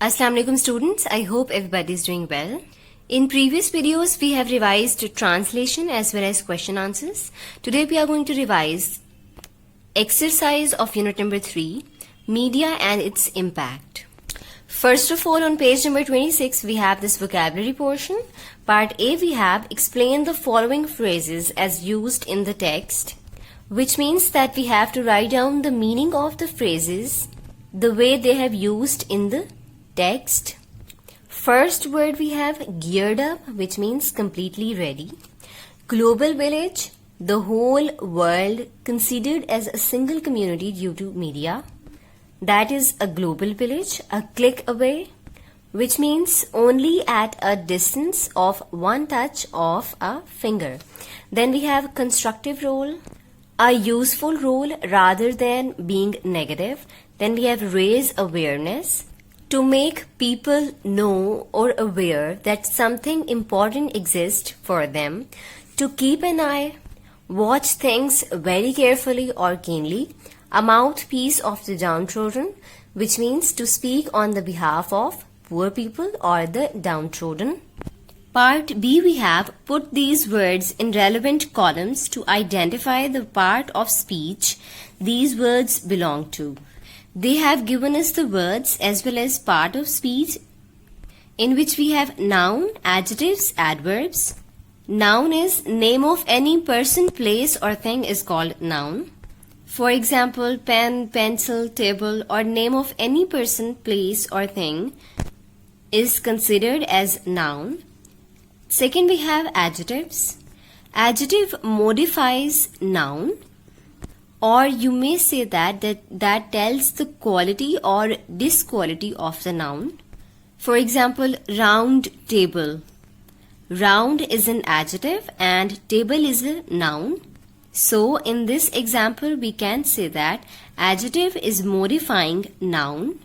Assalamu alaikum students, I hope everybody is doing well. In previous videos we have revised translation as well as question answers. Today we are going to revise exercise of unit number 3, media and its impact. First of all, on page number 26 we have this vocabulary portion. Part A, we have explain the following phrases as used in the text, which means that we have to write down the meaning of the phrases the way they have used in the text. First word we have geared up, which means completely ready. Global village, the whole world considered as a single community due to media. That is a global village, a click away, which means only at a distance of one touch of a finger. Then we have constructive role, a useful role rather than being negative. Then we have raise awareness, to make people know or aware that something important exists for them, to keep an eye, watch things very carefully or keenly, a mouthpiece of the downtrodden, which means to speak on the behalf of poor people or the downtrodden. Part B, we have put these words in relevant columns to identify the part of speech these words belong to. They have given us the words as well as part of speech in which we have noun, adjectives, adverbs. Noun is name of any person, place or thing is called noun. For example, pen, pencil, table or name of any person, place or thing is considered as noun. Second, we have adjectives. Adjective modifies noun, or you may say that tells the quality or disquality of the noun. For example, round table. Round is an adjective and table is a noun. So in this example we can say that adjective is modifying noun.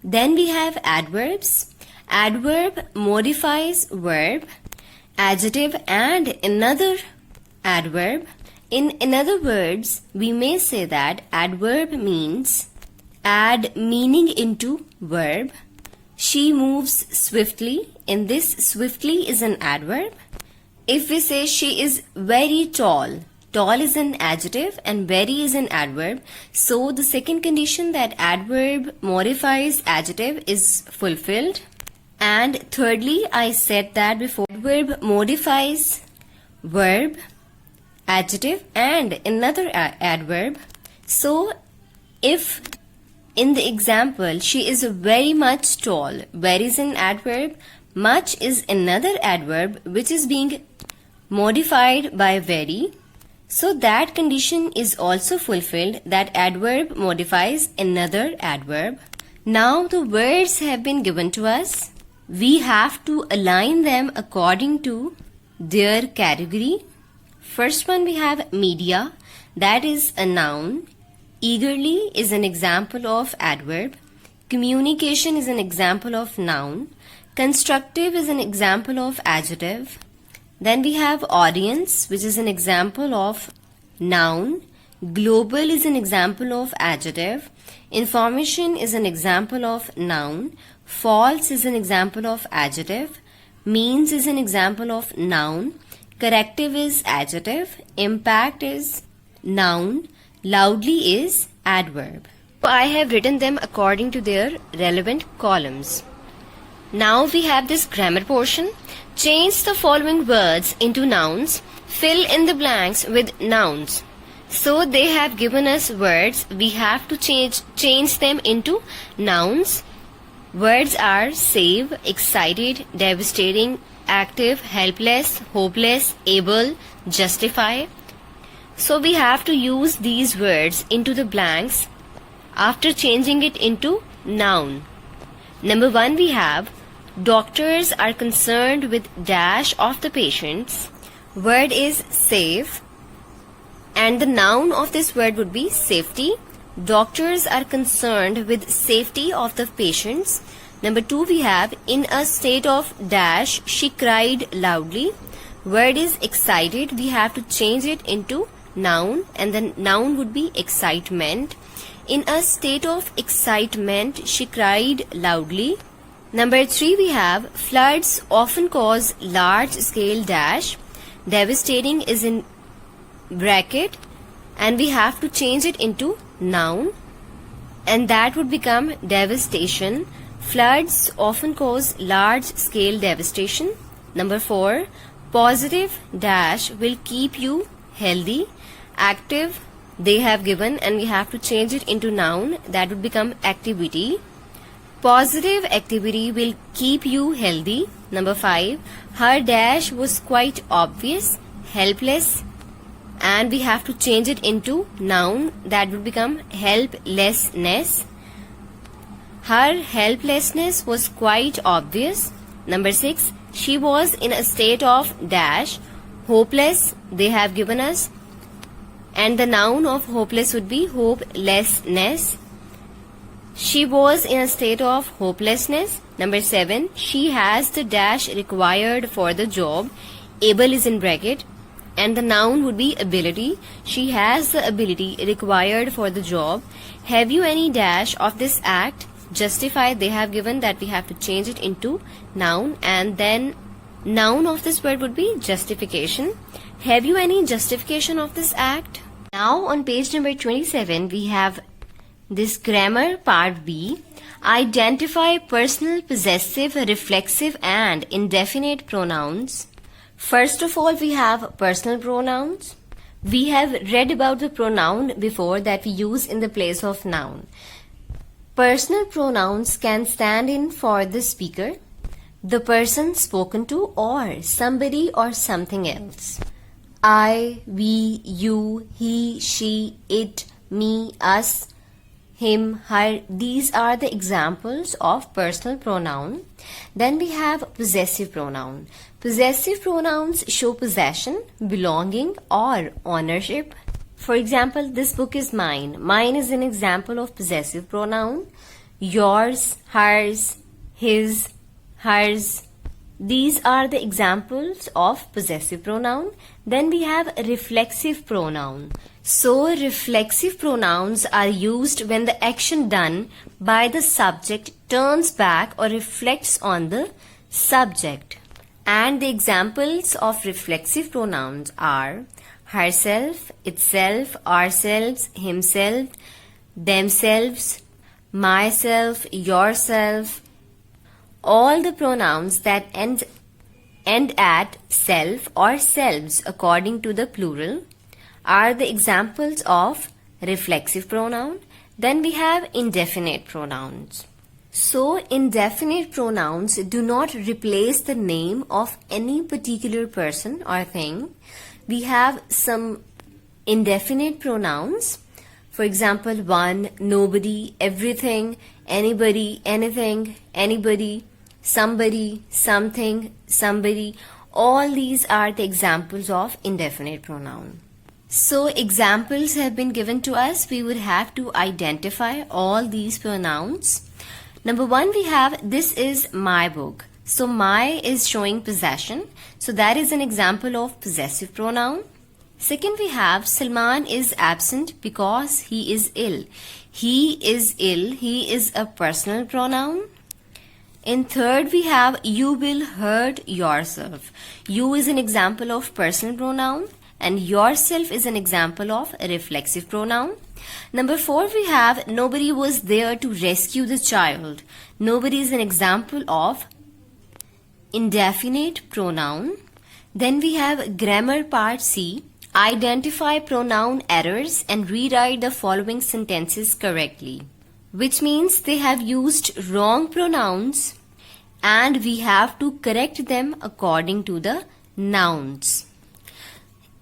Then we have adverbs. Adverb modifies verb, adjective and another adverb. In other words, we may say that adverb means add meaning into verb. She moves swiftly. In this, swiftly is an adverb. If we say she is very tall, tall is an adjective and very is an adverb. So the second condition, that adverb modifies adjective, is fulfilled. And thirdly, I said that before, adverb modifies verb, adjective and another adverb. So if in the example she is very much tall, very is an adverb, much is another adverb which is being modified by very. So that condition is also fulfilled, that adverb modifies another adverb. Now the words have been given to us. We have to align them according to their category. First one, we have media, that is a noun. Eagerly is an example of adverb. Communication is an example of noun. Constructive is an example of adjective. Then we have audience, which is an example of noun. Global is an example of adjective. Information is an example of noun. False is an example of adjective. Means is an example of noun. Corrective is adjective. Impact is noun. Loudly is adverb. So I have written them according to their relevant columns. Now we have this grammar portion. Change the following words into nouns. Fill in the blanks with nouns. So they have given us words. We have to change them into nouns. Words are save, excited, devastating, active, helpless, hopeless, able, justify. So we have to use these words into the blanks after changing it into noun. Number 1, we have doctors are concerned with dash of the patients. Word is save and the noun of this word would be safety. Doctors are concerned with safety of the patients. Number 2, we have in a state of dash, she cried loudly. Word is excited. We have to change it into noun and the noun would be excitement. In a state of excitement, she cried loudly. Number 3 we have floods often cause large scale dash. Devastating is in bracket and we have to change it into noun and that would become devastation. Floods often cause large scale devastation. Number 4, positive dash will keep you healthy. Active they have given and we have to change it into noun, that would become activity. Positive activity will keep you healthy. Number 5, her dash was quite obvious, helpless, and we have to change it into noun, that would become helplessness. Her helplessness was quite obvious. Number 6, she was in a state of dash, hopeless, they have given us, and the noun of hopeless would be hopelessness. She was in a state of hopelessness. Number 7, she has the dash required for the job. Able is in bracket and the noun would be ability. She has the ability required for the job. Have you any dash of this act? Justify they have given, that we have to change it into noun and then noun of this word would be justification. Have you any justification of this act? Now on page number 27 we have this grammar part B. Identify personal, possessive, reflexive and indefinite pronouns. First of all we have personal pronouns. We have read about the pronoun before that we use in the place of noun. Personal pronouns can stand in for the speaker, the person spoken to, or somebody or something else. I, we, you, he, she, it, me, us, him, her, these are the examples of personal pronoun. Then we have possessive pronoun. Possessive pronouns show possession, belonging or ownership. For example, this book is mine. Mine is an example of possessive pronoun. Yours, hers, his, hers. These are the examples of possessive pronoun. Then we have reflexive pronoun. So reflexive pronouns are used when the action done by the subject turns back or reflects on the subject. And the examples of reflexive pronouns are herself, itself, ourselves, himself, themselves, myself, yourself. All the pronouns that end at self or selves according to the plural are the examples of reflexive pronoun. Then we have indefinite pronouns. So indefinite pronouns do not replace the name of any particular person or thing. We have some indefinite pronouns. For example, one, nobody, everything, anybody, anything, anybody, somebody, something, somebody. All these are the examples of indefinite pronoun. So examples have been given to us. We would have to identify all these pronouns. Number 1 we have, this is my book. So my is showing possession. So that is an example of possessive pronoun. Second we have, Salman is absent because he is ill. He is ill. He is a personal pronoun. In third we have, you will hurt yourself. You is an example of personal pronoun and yourself is an example of a reflexive pronoun. Number 4 we have, nobody was there to rescue the child. Nobody is an example of indefinite pronoun. Then we have grammar part C. Identify pronoun errors and rewrite the following sentences correctly. Which means they have used wrong pronouns and we have to correct them according to the nouns.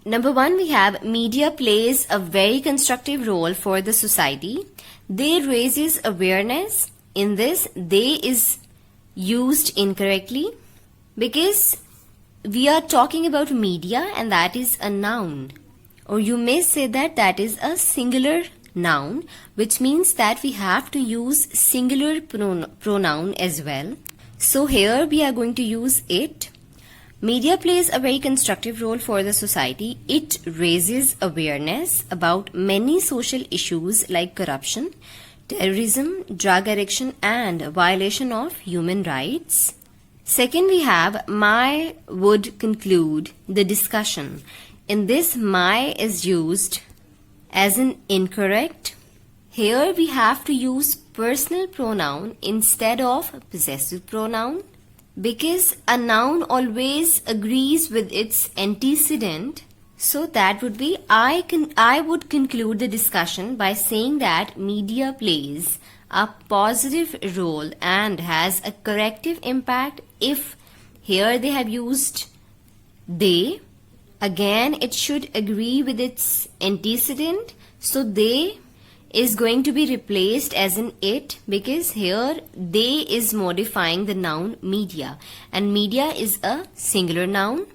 Number 1 we have, media plays a very constructive role for the society. They raises awareness. In this, they is used incorrectly because we are talking about media and that is a noun. Or you may say that that is a singular noun, which means that we have to use singular pronoun as well. So here we are going to use it. Media plays a very constructive role for the society. It raises awareness about many social issues like corruption, terrorism, drug addiction, and violation of human rights. Second, we have my would conclude the discussion. In this, my is used as an incorrect. Here we have to use personal pronoun instead of possessive pronoun, because a noun always agrees with its antecedent. So that would be I would conclude the discussion by saying that media plays a positive role and has a corrective impact. If here they have used they, again it should agree with its antecedent. So they is going to be replaced as an it, because here they is modifying the noun media, and media is a singular noun.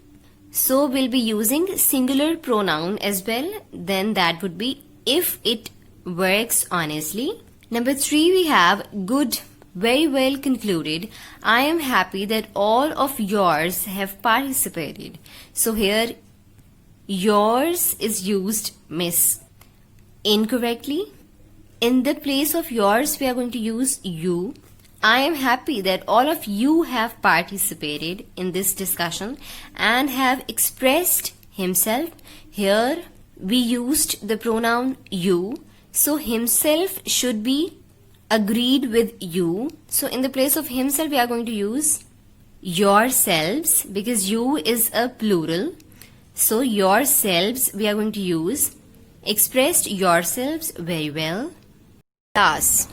So we'll be using singular pronoun as well. Then that would be if it works honestly. Number 3, we have good, very well concluded. I am happy that all of yours have participated. So here yours is used incorrectly. In the place of yours, we are going to use you. I am happy that all of you have participated in this discussion and have expressed himself. Here we used the pronoun you. So himself should be agreed with you. So in the place of himself, we are going to use yourselves, because you is a plural. So yourselves, we are going to use expressed yourselves very well. Last,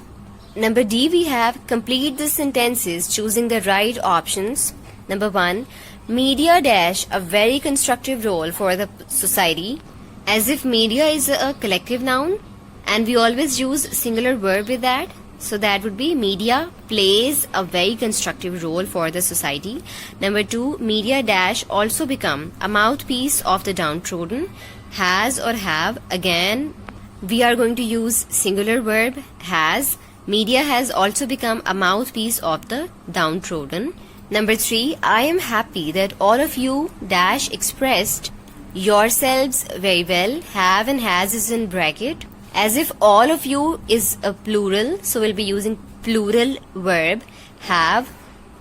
number D, we have complete the sentences choosing the right options. Number 1, media dash a very constructive role for the society. As if media is a collective noun and we always use singular verb with that. So that would be media plays a very constructive role for the society. Number 2, media dash also become a mouthpiece of the downtrodden. Has or have, again we are going to use singular verb has. Media has also become a mouthpiece of the downtrodden. Number 3, I am happy that all of you dash expressed yourselves very well. Have and has is in bracket. As if all of you is a plural, so we'll be using plural verb have.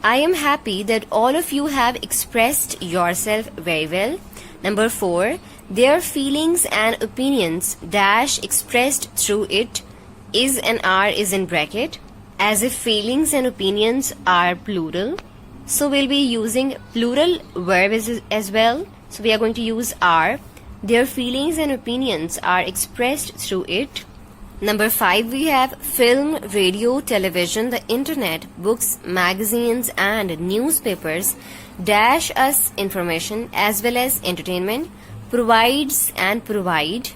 I am happy that all of you have expressed yourself very well. Number 4, their feelings and opinions dash expressed through it is and are is in bracket. As if feelings and opinions are plural, so we'll be using plural verb as well. So we are going to use are. Their feelings and opinions are expressed through it. Number 5, we have film, radio, television, the internet, books, magazines and newspapers dash us information as well as entertainment, provides and provide.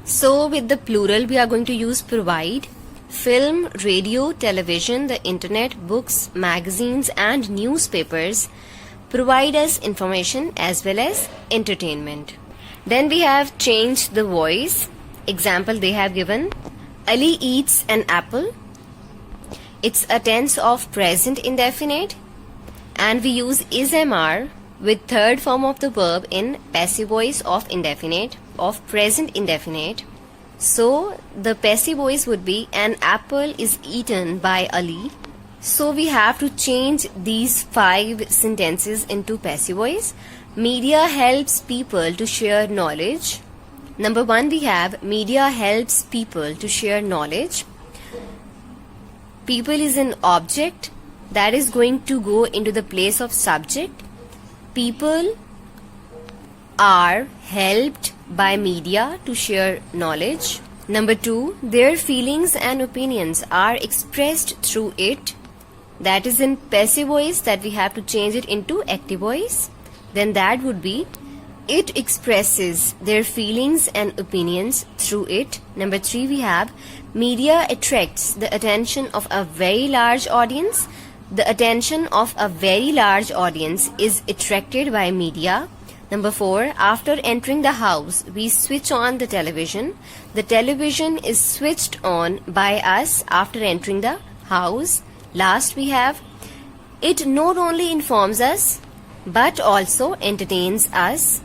So with the plural we are going to use provide. Film, radio, television, the internet, books, magazines and newspapers provide us information as well as entertainment. Then we have changed the voice. Example they have given, Ali eats an apple. It's a tense of present indefinite and we use is MR with third form of the verb in passive voice of indefinite, of present indefinite. So the passive voice would be an apple is eaten by Ali. So we have to change these 5 sentences into passive voice. Media helps people to share knowledge. Number 1, we have media helps people to share knowledge. People is an object that is going to go into the place of subject. People are helped by media to share knowledge. Number 2, their feelings and opinions are expressed through it. That is in passive voice that we have to change it into active voice. Then that would be it expresses their feelings and opinions through it. Number 3, we have media attracts the attention of a very large audience. The attention of a very large audience is attracted by media. Number 4, after entering the house, we switch on the television. The television is switched on by us after entering the house. Last we have, it not only informs us but also entertains us.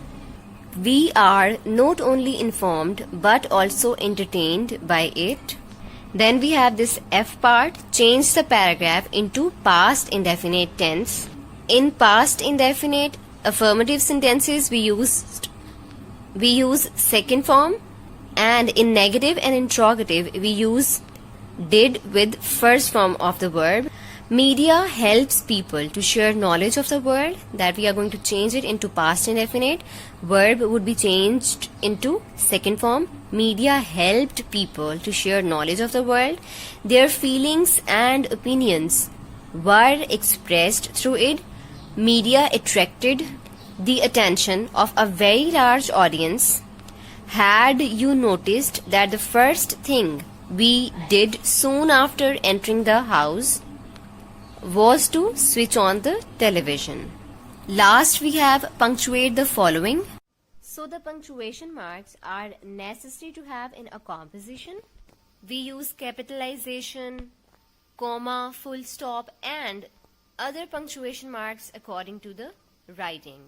We are not only informed but also entertained by it. Then we have this F part. Change the paragraph into past indefinite tense. In past indefinite affirmative sentences we use second form, and in negative and interrogative we use did with first form of the verb. Media helps people to share knowledge of the world, that we are going to change it into past indefinite. Verb would be changed into second form. Media helped people to share knowledge of the world. Their feelings and opinions were expressed through it. Media attracted the attention of a very large audience. Had you noticed that the first thing we did soon after entering the house was to switch on the television? Last we have punctuate the following. So the punctuation marks are necessary to have in a composition. We use capitalization, comma, full stop and other punctuation marks according to the writing.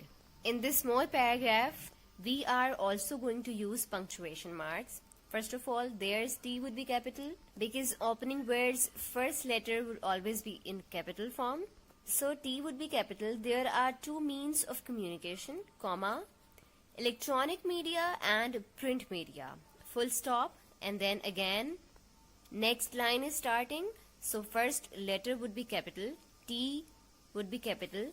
In this small paragraph, we are also going to use punctuation marks. First of all, there's T would be capital because opening words first letter would always be in capital form. So T would be capital. There are two means of communication, comma, electronic media and print media. Full stop and then again next line is starting. So first letter would be capital, T would be capital.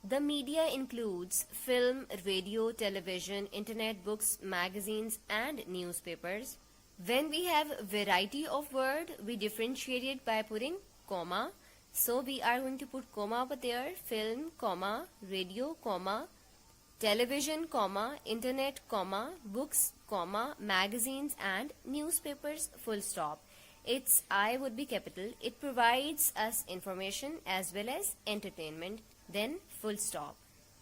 The media includes film, radio, television, internet, books, magazines and newspapers. When we have variety of word, we differentiate it by putting comma. So we are going to put comma over there, film, comma, radio, comma, television, comma, internet, comma, books, comma, magazines and newspapers, full stop. Its I would be capital. It provides us information as well as entertainment, then full stop.